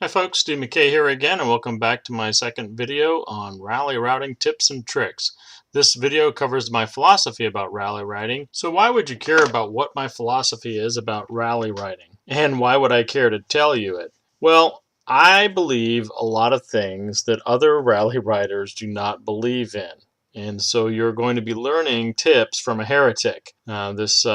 Hi folks, Steve McKay here again, and welcome back to my second video on rally routing tips and tricks. This video covers my philosophy about rally routing. So why would you care about what my philosophy is about rally routing? And why would I care to tell you it? Well, I believe a lot of things that other rally riders do not believe in. And so you're going to be learning tips from a heretic. This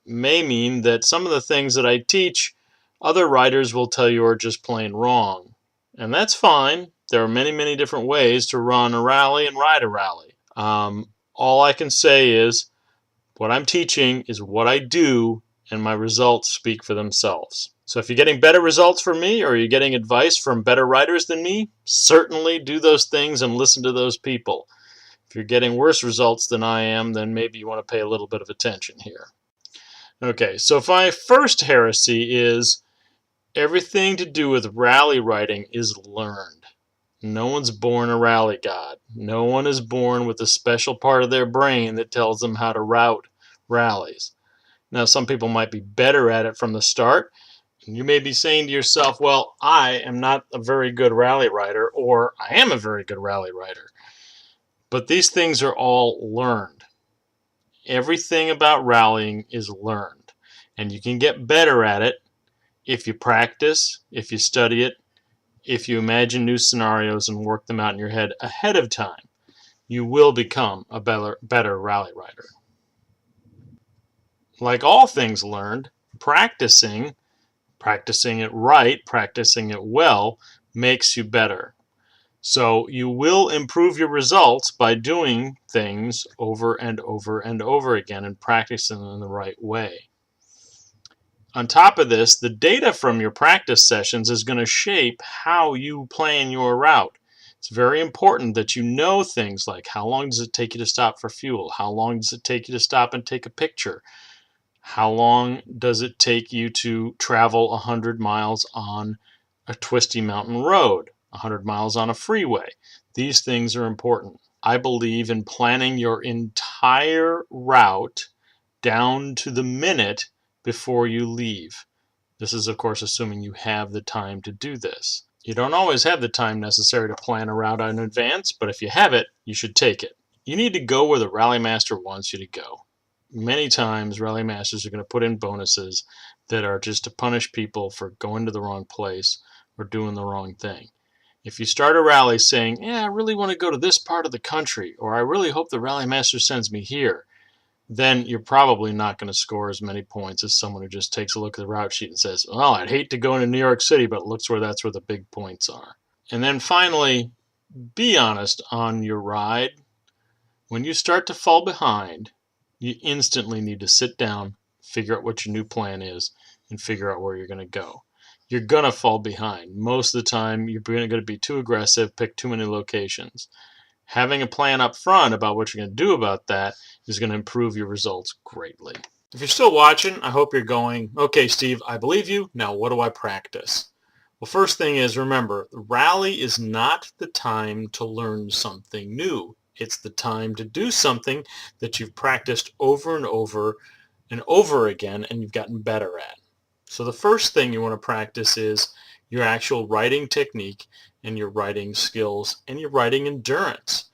may mean that some of the things that I teach other writers will tell you are just plain wrong. And that's fine. There are many, many different ways to run a rally and ride a rally. All I can say is what I'm teaching is what I do, and my results speak for themselves. So if you're getting better results from me, or you're getting advice from better riders than me, certainly do those things and listen to those people. If you're getting worse results than I am, then maybe you want to pay a little bit of attention here. Okay, so my first heresy is everything to do with rally riding is learned. No one's born a rally god. No one is born with a special part of their brain that tells them how to route rallies. Now, some people might be better at it from the start. And you may be saying to yourself, well, I am not a very good rally rider, or I am a very good rally rider. But these things are all learned. Everything about rallying is learned. And you can get better at it if you practice, if you study it, if you imagine new scenarios and work them out in your head ahead of time. You will become a better rally rider. Like all things learned, practicing it right, practicing it well, makes you better. So you will improve your results by doing things over and over and over again and practicing them in the right way. On top of this, the data from your practice sessions is going to shape how you plan your route. It's very important that you know things like how long does it take you to stop for fuel? How long does it take you to stop and take a picture? How long does it take you to travel 100 miles on a twisty mountain road? 100 miles on a freeway? These things are important. I believe in planning your entire route down to the minute before you leave. This is, of course, assuming you have the time to do this. You don't always have the time necessary to plan a route in advance, but if you have it, you should take it. You need to go where the rally master wants you to go. Many times, rally masters are going to put in bonuses that are just to punish people for going to the wrong place or doing the wrong thing. If you start a rally saying, yeah, I really want to go to this part of the country, or I really hope the rally master sends me here, then you're probably not going to score as many points as someone who just takes a look at the route sheet and says, well, I'd hate to go into New York City, but that's where the big points are. And then finally, be honest on your ride. When you start to fall behind, you instantly need to sit down, figure out what your new plan is, and figure out where you're going to go. You're going to fall behind. Most of the time, you're going to be too aggressive, pick too many locations. Having a plan up front about what you're going to do about that is going to improve your results greatly. If you're still watching, I hope you're going, okay, Steve, I believe you. Now, what do I practice? Well, first thing is, remember, the rally is not the time to learn something new. It's the time to do something that you've practiced over and over and over again and you've gotten better at. So the first thing you want to practice is your actual writing technique and your writing skills and your writing endurance.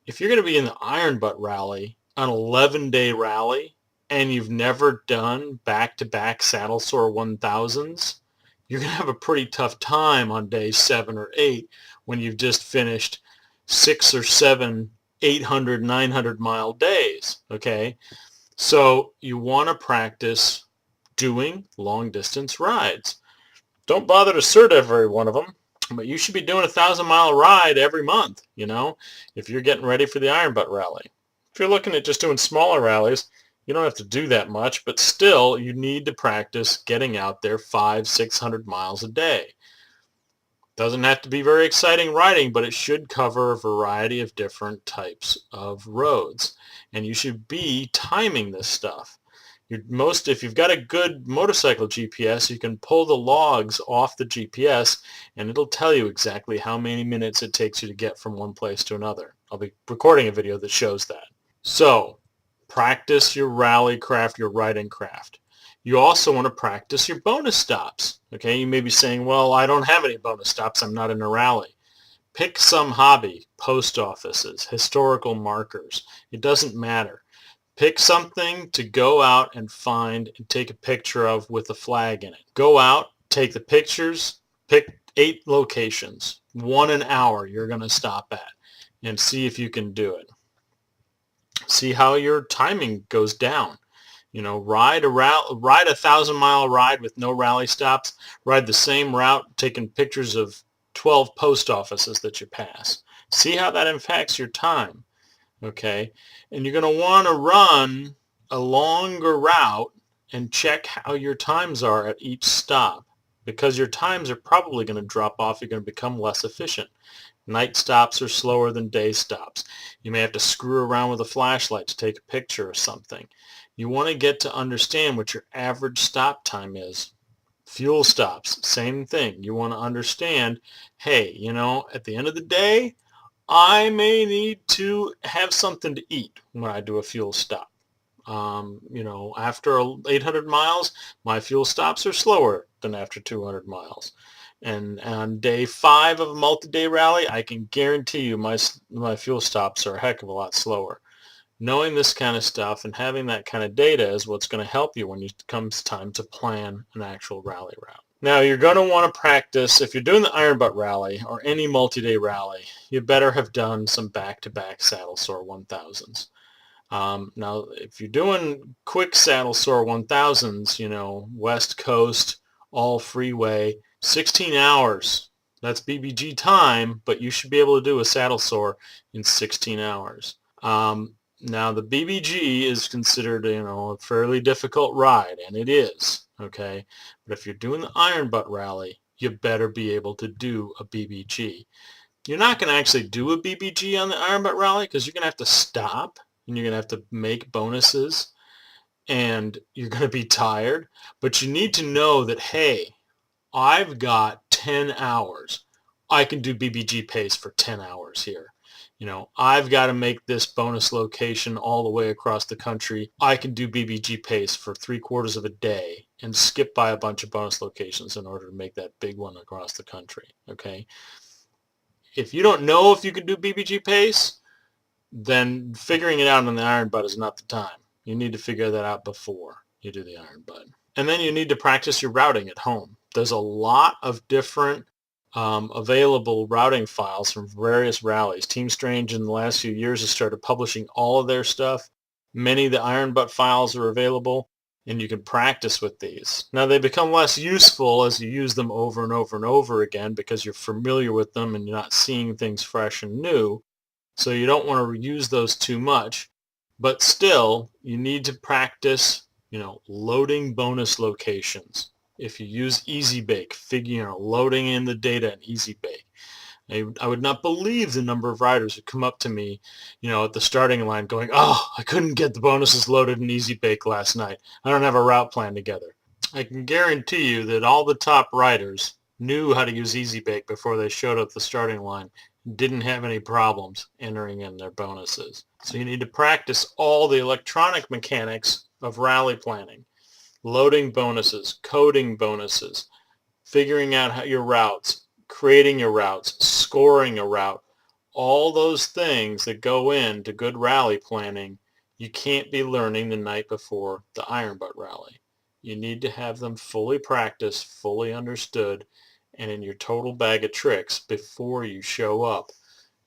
If you're going to be in the Iron Butt Rally, an 11-day rally, and you've never done back-to-back saddle sore 1000s, you're going to have a pretty tough time on day 7 or 8 when you've just finished 6 or 7 800, 900-mile days, okay? So you want to practice doing long-distance rides. Don't bother to cert every one of them, but you should be doing a 1,000-mile ride every month, if you're getting ready for the Iron Butt Rally. If you're looking at just doing smaller rallies, you don't have to do that much, but still you need to practice getting out there 500, 600 miles a day. Doesn't have to be very exciting riding, but it should cover a variety of different types of roads. And you should be timing this stuff. If you've got a good motorcycle GPS, you can pull the logs off the GPS and it'll tell you exactly how many minutes it takes you to get from one place to another. I'll be recording a video that shows that. So practice your rally craft, your riding craft. You also want to practice your bonus stops. Okay, you may be saying, well, I don't have any bonus stops. I'm not in a rally. Pick some hobby, post offices, historical markers. It doesn't matter. Pick something to go out and find and take a picture of with a flag in it. Go out, take the pictures, pick 8 locations, 1 an hour you're going to stop at, and see if you can do it. See how your timing goes down. You know, ride a 1,000-mile ride with no rally stops. Ride the same route, taking pictures of 12 post offices that you pass. See how that impacts your time. Okay, and you're going to want to run a longer route and check how your times are at each stop, because your times are probably going to drop off. You're going to become less efficient. Night stops are slower than day stops. You may have to screw around with a flashlight to take a picture or something. You want to get to understand what your average stop time is. Fuel stops, same thing. You want to understand, hey, you know, at the end of the day, I may need to have something to eat when I do a fuel stop. You know, after 800 miles, my fuel stops are slower than after 200 miles. And on day 5 of a multi-day rally, I can guarantee you my fuel stops are a heck of a lot slower. Knowing this kind of stuff and having that kind of data is what's going to help you when it comes time to plan an actual rally route. Now, you're going to want to practice, if you're doing the Iron Butt Rally or any multi-day rally, you better have done some back-to-back saddle sore 1000s. Now, if you're doing quick saddle sore 1000s, you know, West Coast, all freeway, 16 hours. That's BBG time, but you should be able to do a saddle sore in 16 hours. Now, the BBG is considered, you know, a fairly difficult ride, and it is, okay? But if you're doing the Iron Butt Rally, you better be able to do a BBG. You're not going to actually do a BBG on the Iron Butt Rally because you're going to have to stop, and you're going to have to make bonuses, and you're going to be tired. But you need to know that, hey, I've got 10 hours. I can do BBG pace for 10 hours here. You know, I've got to make this bonus location all the way across the country. I can do BBG pace for 3/4 of a day and skip by a bunch of bonus locations in order to make that big one across the country. Okay. If you don't know if you can do BBG pace, then figuring it out on the Iron Butt is not the time. You need to figure that out before you do the Iron Butt. And then you need to practice your routing at home. There's a lot of different available routing files from various rallies. Team Strange in the last few years has started publishing all of their stuff. Many of the Iron Butt files are available, and you can practice with these. Now, they become less useful as you use them over and over and over again because you're familiar with them and you're not seeing things fresh and new. So you don't want to use those too much. But still, you need to practice, you know, loading bonus locations. If you use EasyBake, loading in the data in EasyBake. I would not believe the number of riders who come up to me, you know, at the starting line going, oh, I couldn't get the bonuses loaded in EasyBake last night. I don't have a route plan together. I can guarantee you that all the top riders knew how to use EasyBake before they showed up at the starting line, didn't have any problems entering in their bonuses. So you need to practice all the electronic mechanics of rally planning. Loading bonuses, coding bonuses, figuring out how your routes, creating your routes, scoring a route, all those things that go into good rally planning, you can't be learning the night before the Iron Butt Rally. You need to have them fully practiced, fully understood, and in your total bag of tricks before you show up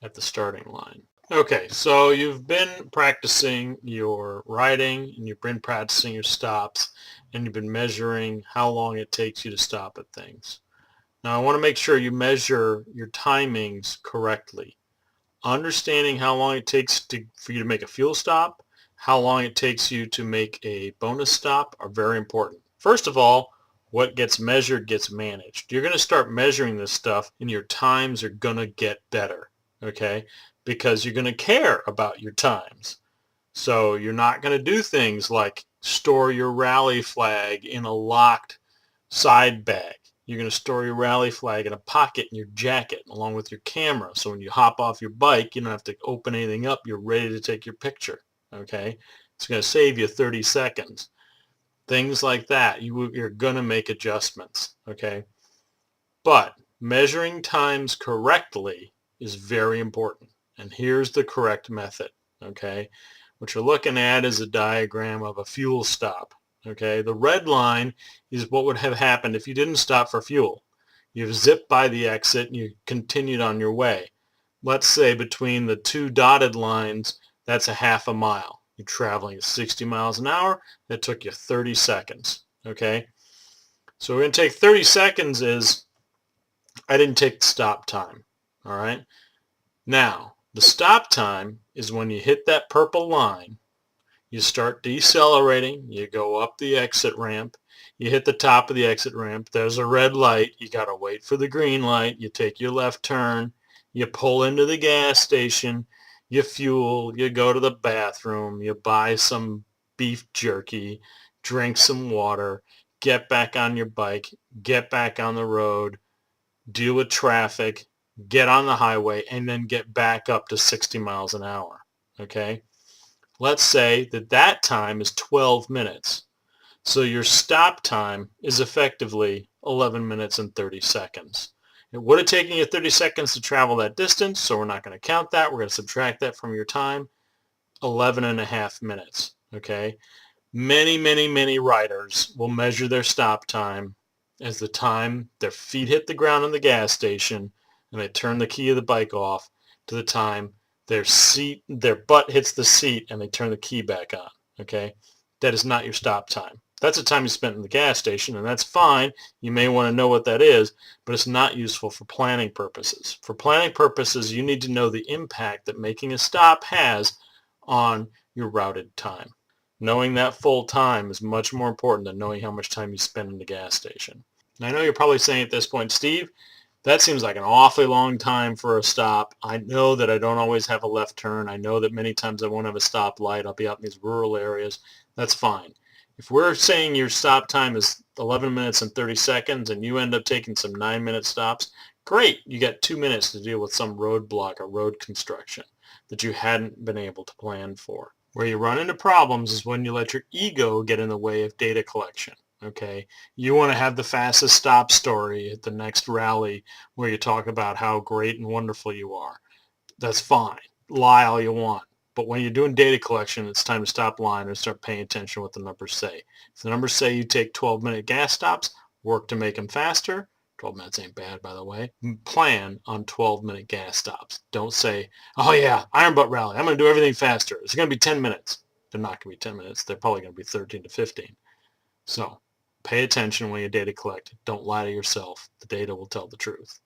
at the starting line. Okay, so you've been practicing your riding and you've been practicing your stops and you've been measuring how long it takes you to stop at things. Now I want to make sure you measure your timings correctly. Understanding how long it takes for you to make a fuel stop, how long it takes you to make a bonus stop are very important. First of all, what gets measured gets managed. You're going to start measuring this stuff and your times are going to get better, okay? Because you're going to care about your times. So you're not going to do things like store your rally flag in a locked side bag. You're going to store your rally flag in a pocket in your jacket along with your camera. So when you hop off your bike, you don't have to open anything up. You're ready to take your picture, okay? It's going to save you 30 seconds. things like that. You're going to make adjustments, okay? But measuring times correctly is very important. And here's the correct method, okay? What you're looking at is a diagram of a fuel stop, okay? The red line is what would have happened if you didn't stop for fuel. You've zipped by the exit and you continued on your way. Let's say between the two dotted lines, that's a half a mile. You're traveling at 60 miles an hour. That took you 30 seconds, okay? So we're going to take 30 seconds is I didn't take the stop time, all right? Now, the stop time is when you hit that purple line, you start decelerating, you go up the exit ramp, you hit the top of the exit ramp, there's a red light, you got to wait for the green light, you take your left turn, you pull into the gas station, you fuel, you go to the bathroom, you buy some beef jerky, drink some water, get back on your bike, get back on the road, deal with traffic, get on the highway, and then get back up to 60 miles an hour, okay? Let's say that that time is 12 minutes. So your stop time is effectively 11 minutes and 30 seconds. It would have taken you 30 seconds to travel that distance, so we're not going to count that. We're going to subtract that from your time, 11 and a half minutes, okay? Many riders will measure their stop time as the time their feet hit the ground in the gas station and they turn the key of the bike off to the time their butt hits the seat and they turn the key back on, okay? That is not your stop time. That's the time you spent in the gas station, and that's fine. You may want to know what that is, but it's not useful for planning purposes. For planning purposes, you need to know the impact that making a stop has on your routed time. Knowing that full time is much more important than knowing how much time you spend in the gas station. And I know you're probably saying at this point, Steve, that seems like an awfully long time for a stop. I know that I don't always have a left turn. I know that many times I won't have a stoplight. I'll be out in these rural areas. That's fine. If we're saying your stop time is 11 minutes and 30 seconds and you end up taking some 9-minute stops, great. You got 2 minutes to deal with some roadblock or road construction that you hadn't been able to plan for. Where you run into problems is when you let your ego get in the way of data collection. Okay, you want to have the fastest stop story at the next rally where you talk about how great and wonderful you are. That's fine. Lie all you want. But when you're doing data collection, it's time to stop lying and start paying attention to what the numbers say. If the numbers say you take 12-minute gas stops, work to make them faster. 12 minutes ain't bad, by the way. Plan on 12-minute gas stops. Don't say, oh yeah, Iron Butt Rally, I'm going to do everything faster. It's going to be 10 minutes. They're not going to be 10 minutes. They're probably going to be 13 to 15. So pay attention when you data collect. Don't lie to yourself. The data will tell the truth.